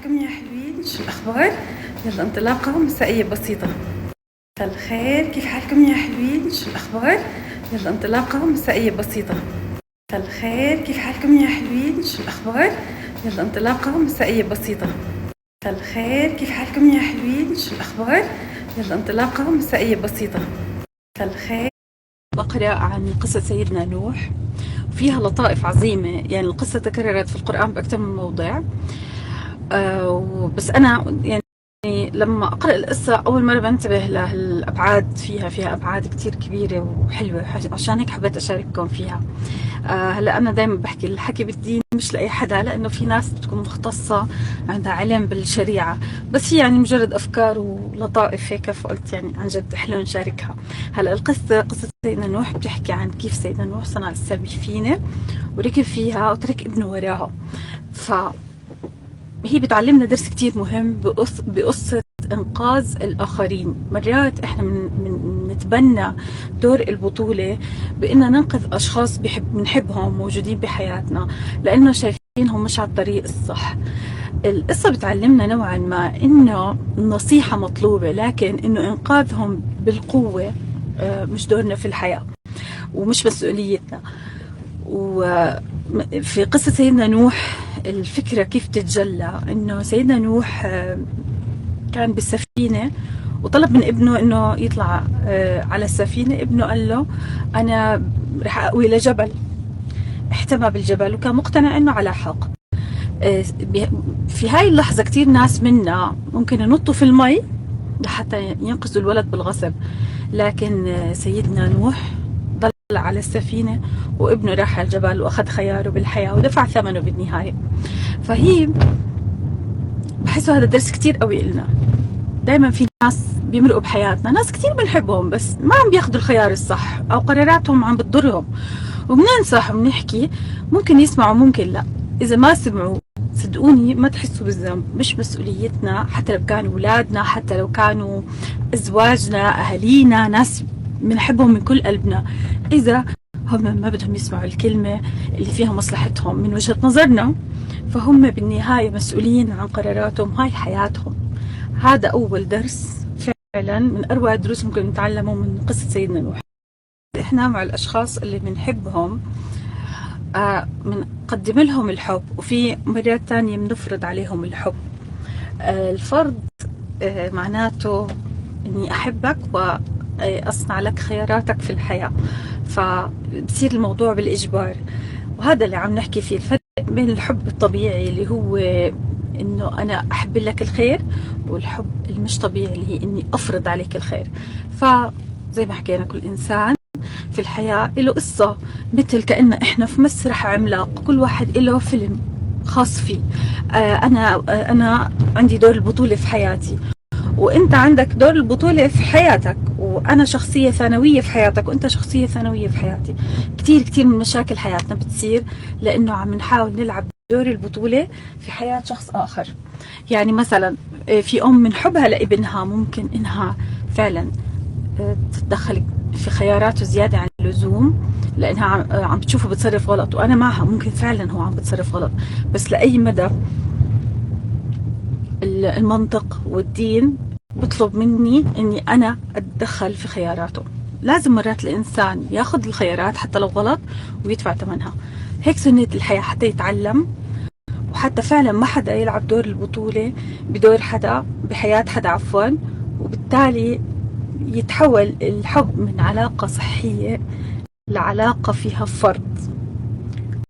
حالكم يا حلوين؟ شو الأخبار؟ يلا انطلاقة مسائية بسيطة. مساء الخير، كيف حالكم يا حلوين؟ شو الأخبار؟ يلا انطلاقة مسائية بسيطة. مساء الخير، كيف حالكم يا حلوين؟ شو الأخبار؟ يلا انطلاقة مسائية بسيطة. مساء الخير، كيف حالكم يا حلوين؟ شو الأخبار؟ يلا انطلاقة مسائية بسيطة. مساء الخير. بقرأ عن قصة سيدنا نوح، فيها لطائف عظيمة، يعني القصة تكررت في القرآن بأكثر من موضع. بس أنا يعني لما أقرأ القصة أول مرة بنتبه للأبعاد، فيها أبعاد كتير كبيرة وحلوة، عشان هيك حبيت أشارككم فيها. هلا أنا دايما بحكي الحكي بالدين مش لأي حدا، لأنه في ناس بتكون مختصة عندها علم بالشريعة، بس هي يعني مجرد أفكار ولطائف هيك، فقلت يعني عن جد حلو نشاركها. هلا القصة قصة سيدنا نوح بتحكي عن كيف سيدنا نوح صنع السفينة وركب فيها وترك ابنه وراها. هي بتعلمنا درس كتير مهم بقصة إنقاذ الآخرين. مرات إحنا نتبنى دور البطولة بإننا ننقذ أشخاص بنحبهم موجودين بحياتنا، لأنه شايفينهم مش على الطريق الصح. القصة بتعلمنا نوعا ما إنه النصيحة مطلوبة، لكن إنه إنقاذهم بالقوة مش دورنا في الحياة ومش مسؤوليتنا. وفي قصة سيدنا نوح الفكرة كيف تتجلى إنه سيدنا نوح كان بالسفينة وطلب من ابنه إنه يطلع على السفينة. ابنه قال له أنا رح أقوي لجبل، احتمى بالجبل وكان مقتنع إنه على حق. في هاي اللحظة كتير ناس منا ممكن ينطوا في المي لحتى ينقذوا الولد بالغصب، لكن سيدنا نوح ضل على السفينة وابنه راح على الجبل وأخذ خياره بالحياة ودفع ثمنه بالنهاية. فهي بحسه هذا درس كتير قوي إلنا. دايما في ناس بيمرقوا بحياتنا، ناس كتير بنحبهم بس ما عم بياخدوا الخيار الصح أو قراراتهم عم بتضرهم، وبننصح وبنحكي، ممكن يسمعوا ممكن لا. إذا ما سمعوا صدقوني ما تحسوا بالذنب، مش مسؤوليتنا، حتى لو كانوا أولادنا، حتى لو كانوا أزواجنا، أهالينا، ناس بنحبهم من كل قلبنا. إذا هم ما بدهم يسمعوا الكلمة اللي فيها مصلحتهم من وجهة نظرنا، فهم بالنهاية مسؤولين عن قراراتهم، هاي حياتهم. هذا أول درس فعلا من أروع الدروس ممكن نتعلمه من قصة سيدنا نوح. إحنا مع الأشخاص اللي بنحبهم بنقدم لهم الحب، وفي مرات تانية بنفرض عليهم الحب. الفرض معناته إني أحبك وأصنع لك خياراتك في الحياة، فبصير الموضوع بالإجبار. وهذا اللي عم نحكي فيه، الفرق بين الحب الطبيعي اللي هو إنه أنا أحب لك الخير، والحب المش طبيعي اللي هي إني أفرض عليك الخير. فزي ما حكينا كل إنسان في الحياة له قصة، مثل كأنه إحنا في مسرح عملاق، كل واحد له فيلم خاص فيه. أنا عندي دور البطولة في حياتي، وانت عندك دور البطولة في حياتك، وانا شخصية ثانوية في حياتك، وانت شخصية ثانوية في حياتي. كتير من مشاكل حياتنا بتصير لانه عم نحاول نلعب دور البطولة في حياة شخص اخر. يعني مثلا في ام من حبها لابنها ممكن انها فعلا تتدخل في خياراته زيادة عن اللزوم، لانها عم بتشوفه بتصرف غلط، وانا معها، ممكن فعلا هو عم بتصرف غلط، بس لأي مدى المنطق والدين بطلب مني اني انا اتدخل في خياراته؟ لازم مرات الانسان ياخذ الخيارات حتى لو غلط ويدفع ثمنها. هيك سنة الحياة، حتى يتعلم، وحتى فعلا ما حدا يلعب دور البطولة بدور حدا بحياة حدا عفوا، وبالتالي يتحول الحب من علاقة صحية لعلاقة فيها فرض.